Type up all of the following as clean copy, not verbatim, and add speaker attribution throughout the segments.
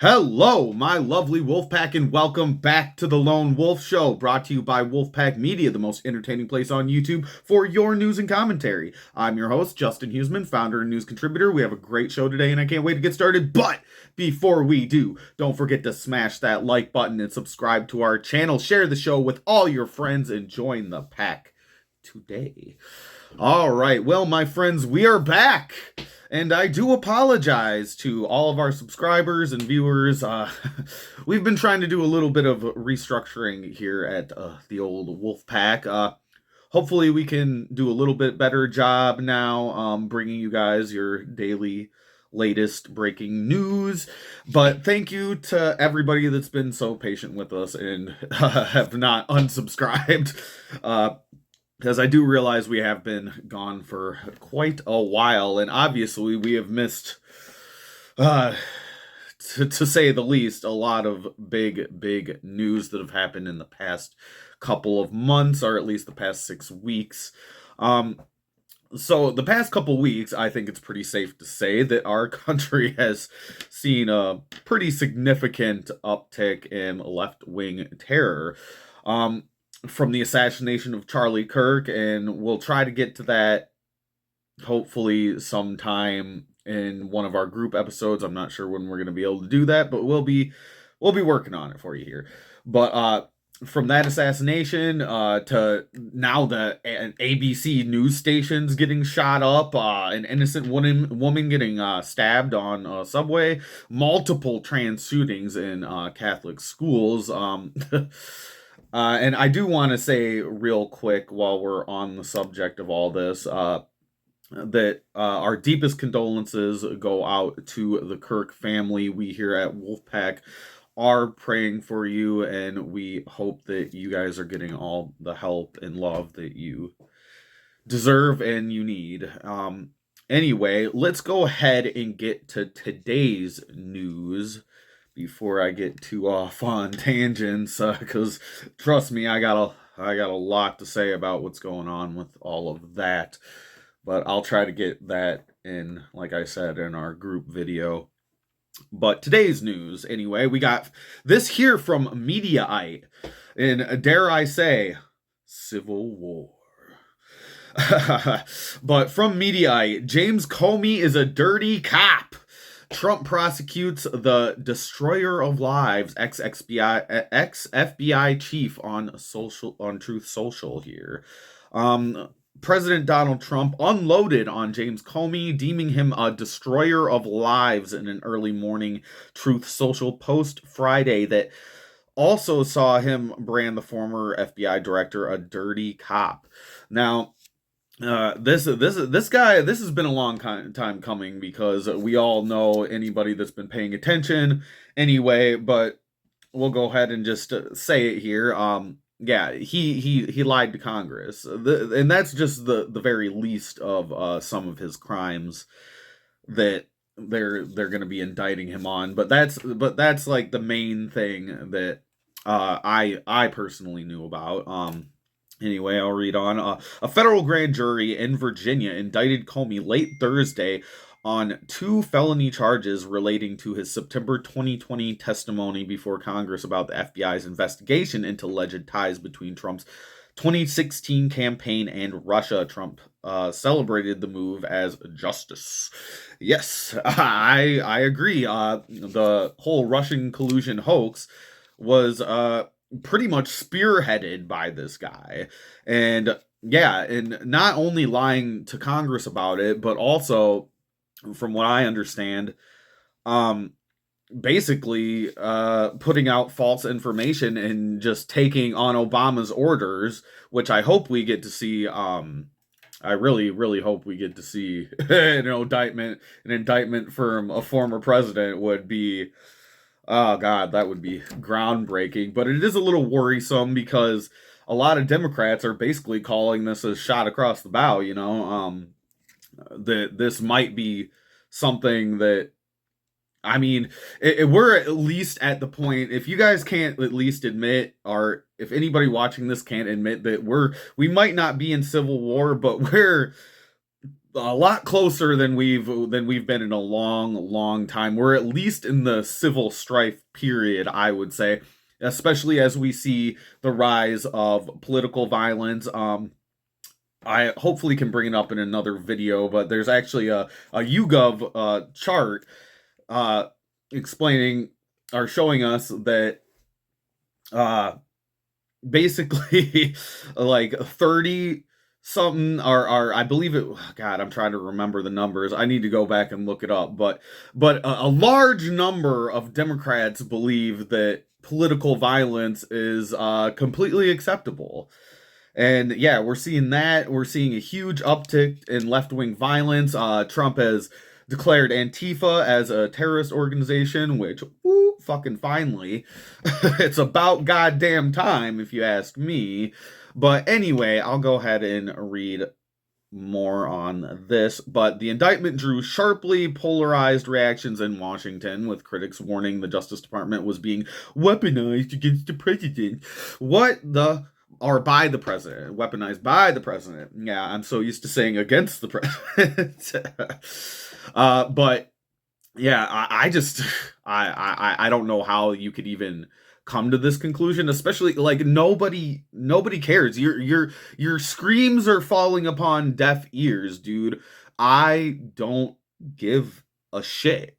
Speaker 1: Hello, my lovely Wolfpack, and welcome back to the Lone Wolf Show, brought to you by Wolfpack Media, the most entertaining place on YouTube for your news and commentary. I'm your host, Justin Huseman, founder and news contributor. We have a great show today, and I can't wait to get started. But before we do, don't forget to smash that like button and subscribe to our channel. Share the show with all your friends and join the pack today. All right, well, my friends, we are back. And I do apologize to all of our subscribers and viewers. We've been trying to do a little bit of restructuring here at the old Wolfpack. Hopefully we can do a little bit better job now bringing you guys your daily latest breaking news. But thank you to everybody that's been so patient with us and have not unsubscribed. Because I do realize we have been gone for quite a while, and obviously we have missed, to say the least, a lot of big news that have happened in the past couple of months, or at least the past 6 weeks. So the past couple weeks, I think it's pretty safe to say that our country has seen a pretty significant uptick in left-wing terror. From the assassination of Charlie Kirk, and we'll try to get to that hopefully sometime in one of our group episodes. I'm not sure when we're going to be able to do that, but we'll be working on it for you here. But from that assassination to now the ABC news stations getting shot up, an innocent woman getting stabbed on a subway, multiple trans shootings in Catholic schools. And I do want to say real quick while we're on the subject of all this, that our deepest condolences go out to the Kirk family. We here at Wolfpack are praying for you, and we hope that you guys are getting all the help and love that you deserve and you need. Anyway, let's go ahead and get to today's news before I get too off on tangents, because trust me, I got a lot to say about what's going on with all of that. But I'll try to get that in, like I said, in our group video. But today's news, anyway, we got this here from Mediaite, and dare I say, Civil War. But from Mediaite, James Comey is a dirty cop. Trump prosecutes the destroyer of lives, ex-FBI chief on Truth Social here. President Donald Trump unloaded on James Comey, deeming him a destroyer of lives in an early morning Truth Social post Friday that also saw him brand the former FBI director a dirty cop. Now, this guy, this has been a long time coming, because we all know anybody that's been paying attention anyway, but we'll go ahead and just say it here. Yeah, he lied to Congress, and that's just the very least of some of his crimes that they're going to be indicting him on. But that's like the main thing that I personally knew about. Anyway, I'll read on. A federal grand jury in Virginia indicted Comey late Thursday on 2 felony charges relating to his September 2020 testimony before Congress about the FBI's investigation into alleged ties between Trump's 2016 campaign and Russia. Trump celebrated the move as justice. Yes, I agree. The whole Russian collusion hoax was pretty much spearheaded by this guy. And yeah, and not only lying to Congress about it, but also, from what I understand, basically putting out false information and just taking on Obama's orders, which I hope we get to see. I really hope we get to see an indictment from a former president would be, oh God, that would be groundbreaking. But it is a little worrisome, because a lot of Democrats are basically calling this a shot across the bow, that this might be something that, I mean, we're at least at the point, if you guys can't at least admit, or if anybody watching this can't admit, that we might not be in civil war, but we're a lot closer than we've been in a long time. We're at least in the civil strife period, I would say, especially as we see the rise of political violence. I hopefully can bring it up in another video, but there's actually a YouGov chart uh, explaining or showing us that uh, basically like 30 something are I believe it. God, I'm trying to remember the numbers. I need to go back and look it up, but a large number of Democrats believe that political violence is completely acceptable. And yeah, we're seeing that. We're seeing a huge uptick in left-wing violence. Trump has declared Antifa as a terrorist organization, which, ooh, fucking finally. It's about goddamn time, if you ask me. But anyway, I'll go ahead and read more on this. But the indictment drew sharply polarized reactions in Washington, with critics warning the Justice Department was being weaponized against the president. What the or by the president, weaponized by the president. Yeah, I'm so used to saying against the president. But yeah, I just I don't know how you could even come to this conclusion, especially like nobody cares. Your screams are falling upon deaf ears, dude. I don't give a shit.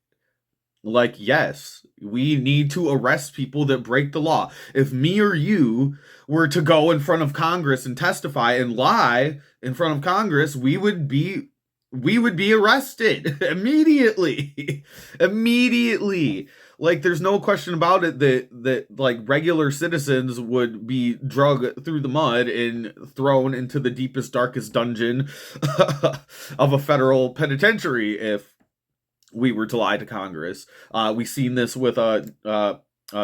Speaker 1: Like, yes, we need to arrest people that break the law. If me or you were to go in front of Congress and testify and lie in front of Congress, we would be arrested immediately. Immediately. Like, there's no question about it that like regular citizens would be dragged through the mud and thrown into the deepest, darkest dungeon of a federal penitentiary if we were to lie to Congress. We've seen this with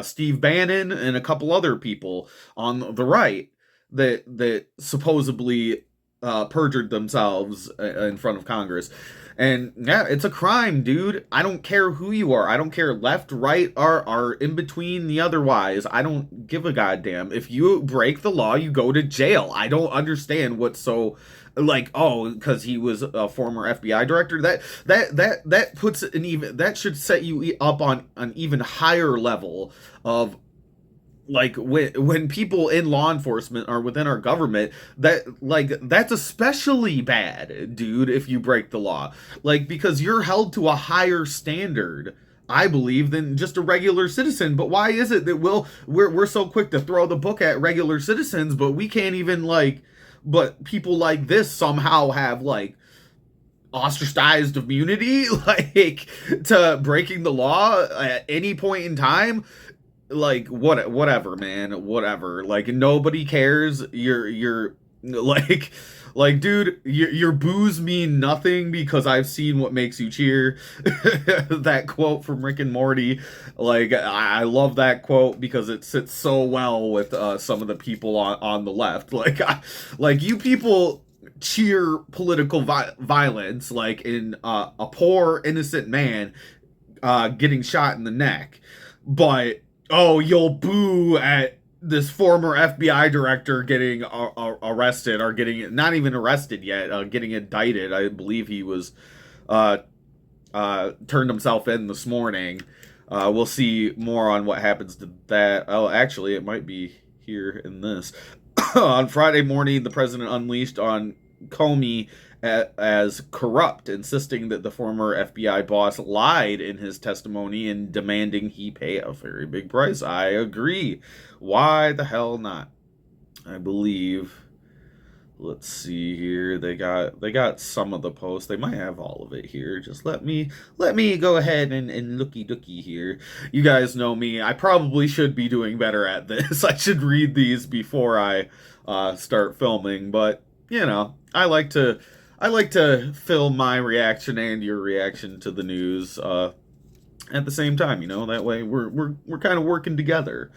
Speaker 1: Steve Bannon and a couple other people on the right that supposedly perjured themselves in front of Congress. And yeah, it's a crime, dude. I don't care who you are. I don't care left, right, or in between the otherwise. I don't give a goddamn. If you break the law, you go to jail. I don't understand what's so like, oh, because he was a former FBI director. That puts an even that should set you up on an even higher level of like when people in law enforcement are within our government, that like that's especially bad, dude, if you break the law, like because you're held to a higher standard, I believe, than just a regular citizen. But why is it that we're so quick to throw the book at regular citizens, but we can't even like but people like this somehow have like ostracized immunity like to breaking the law at any point in time? Like whatever, man, whatever. Like nobody cares. You're like dude, your boos mean nothing because I've seen what makes you cheer. That quote from Rick and Morty, like I love that quote because it sits so well with some of the people on the left. Like you people cheer political violence like in a poor innocent man getting shot in the neck, but oh, you'll boo at this former FBI director getting arrested or getting not even arrested yet, getting indicted. I believe he was turned himself in this morning. We'll see more on what happens to that. Oh, actually, it might be here in this. On Friday morning, the president unleashed on Comey as corrupt, insisting that the former FBI boss lied in his testimony and demanding he pay a very big price. I agree. Why the hell not? I believe. Let's see here. They got some of the posts. They might have all of it here. Just let me go ahead and looky dooky here. You guys know me. I probably should be doing better at this. I should read these before I start filming, but you know, I like to film my reaction and your reaction to the news at the same time. You know, that way we're kind of working together,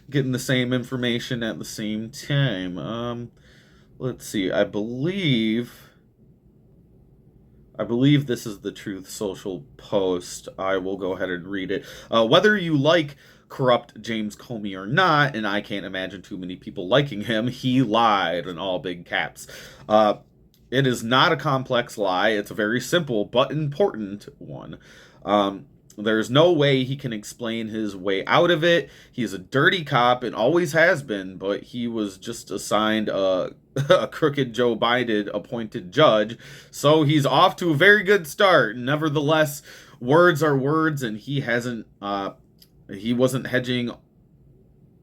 Speaker 1: getting the same information at the same time. Let's see. I believe this is the Truth Social post. I will go ahead and read it. Whether you like corrupt James Comey or not, and I can't imagine too many people liking him, he lied in all big caps. It is not a complex lie. It's a very simple but important one. There's no way he can explain his way out of it. He's a dirty cop and always has been, but he was just assigned a crooked Joe Biden appointed judge. So he's off to a very good start. Nevertheless, words are words, and he wasn't hedging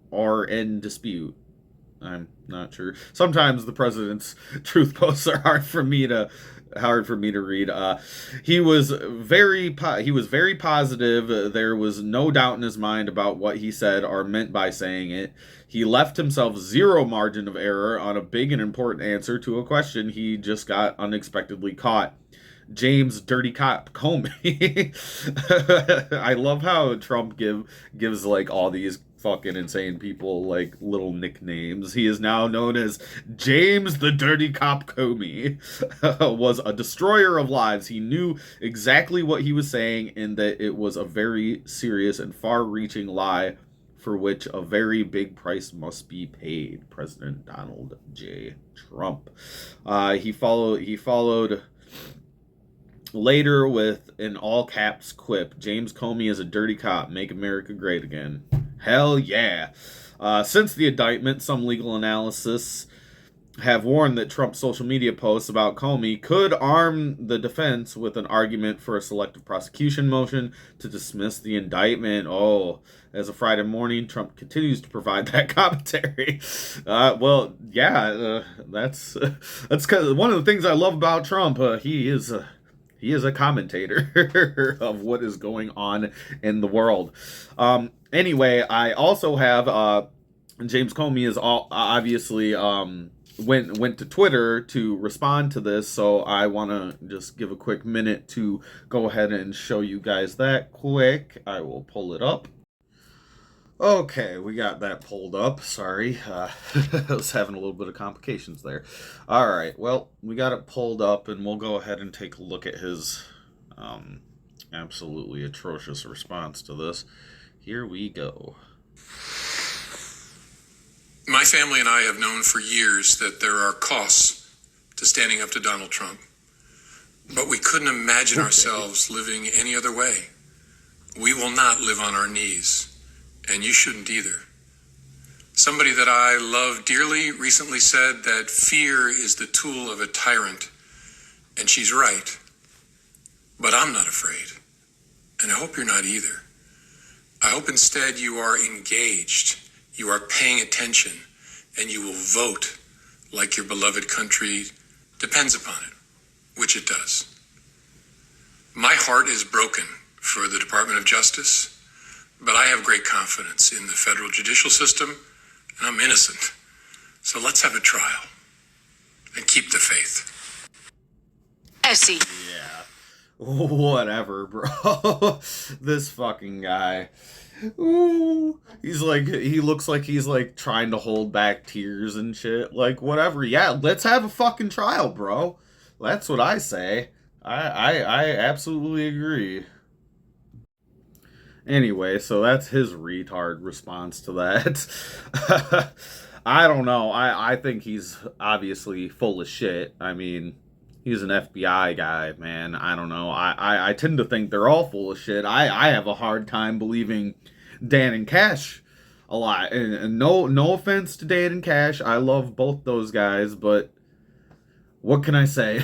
Speaker 1: or in dispute. I'm not sure. Sometimes the president's truth posts are hard for me to read. He was very positive. There was no doubt in his mind about what he said or meant by saying it. He left himself zero margin of error on a big and important answer to a question he just got unexpectedly caught. James Dirty Cop Comey. I love how Trump gives like all these fucking insane people like little nicknames. He is now known as James the Dirty Cop Comey. Was a destroyer of lives. He knew exactly what he was saying and that it was a very serious and far-reaching lie for which a very big price must be paid. President Donald J. Trump. He followed later with an all caps quip: James Comey is a dirty cop. Make America great again. Hell yeah. Since the indictment, some legal analysts have warned that Trump's social media posts about Comey could arm the defense with an argument for a selective prosecution motion to dismiss the indictment. Oh, as of Friday morning, Trump continues to provide that commentary. Well, yeah, that's kind of one of the things I love about Trump. He is a commentator of what is going on in the world. Anyway, I also have James Comey is obviously went to Twitter to respond to this, so I want to just give a quick minute to go ahead and show you guys that quick. I will pull it up. Okay, we got that pulled up. Sorry, I was having a little bit of complications there. All right, well, we got it pulled up, and we'll go ahead and take a look at his absolutely atrocious response to this. Here we go.
Speaker 2: My family and I have known for years that there are costs to standing up to Donald Trump, but we couldn't imagine ourselves living any other way. We will not live on our knees. And you shouldn't either. Somebody that I love dearly recently said that fear is the tool of a tyrant, and she's right. But I'm not afraid, and I hope you're not either. I hope instead you are engaged, you are paying attention, and you will vote like your beloved country depends upon it, which it does. My heart is broken for the Department of Justice, but I have great confidence in the federal judicial system, and I'm innocent. So let's have a trial and keep the faith.
Speaker 3: Essie.
Speaker 1: Yeah. Whatever, bro. This fucking guy. Ooh. He looks like he's like trying to hold back tears and shit. Like, whatever. Yeah, let's have a fucking trial, bro. That's what I say. I absolutely agree. Anyway, so that's his retard response to that. I don't know. I think he's obviously full of shit. I mean, he's an FBI guy, man. I don't know. I tend to think they're all full of shit. I have a hard time believing Dan and Cash a lot. And no offense to Dan and Cash. I love both those guys, but what can I say?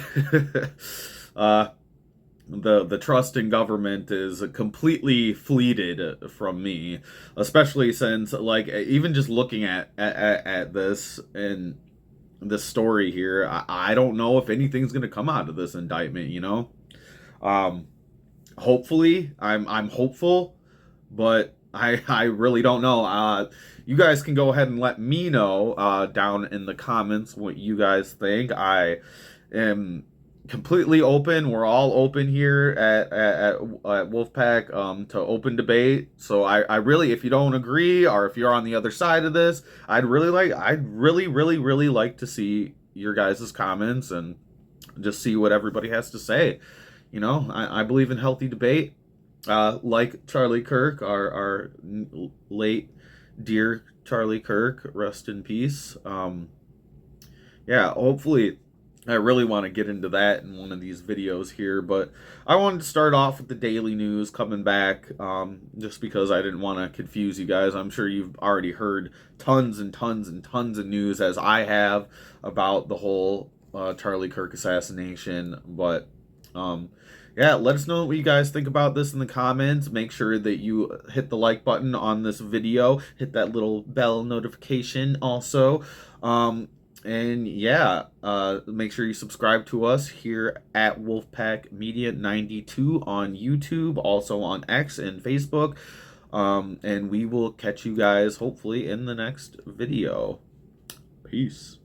Speaker 1: The trust in government is completely fleeted from me, especially since, like, even just looking at this and this story here, I don't know if anything's gonna come out of this indictment, you know. Hopefully, I'm hopeful, but I really don't know. You guys can go ahead and let me know down in the comments what you guys think. I am completely open. We're all open here at Wolfpack to open debate. So I really, if you don't agree or if you're on the other side of this, I'd really like to see your guys' comments and just see what everybody has to say. You know, I believe in healthy debate. Like Charlie Kirk, our late dear Charlie Kirk, rest in peace. Yeah, hopefully I really want to get into that in one of these videos here, but I wanted to start off with the daily news coming back, just because I didn't want to confuse you guys. I'm sure you've already heard tons and tons and tons of news, as I have, about the whole Charlie Kirk assassination, but yeah, let us know what you guys think about this in the comments. Make sure that you hit the like button on this video, hit that little bell notification also. And yeah, make sure you subscribe to us here at Wolfpack Media 92 on YouTube, also on X and Facebook. And we will catch you guys hopefully in the next video. Peace.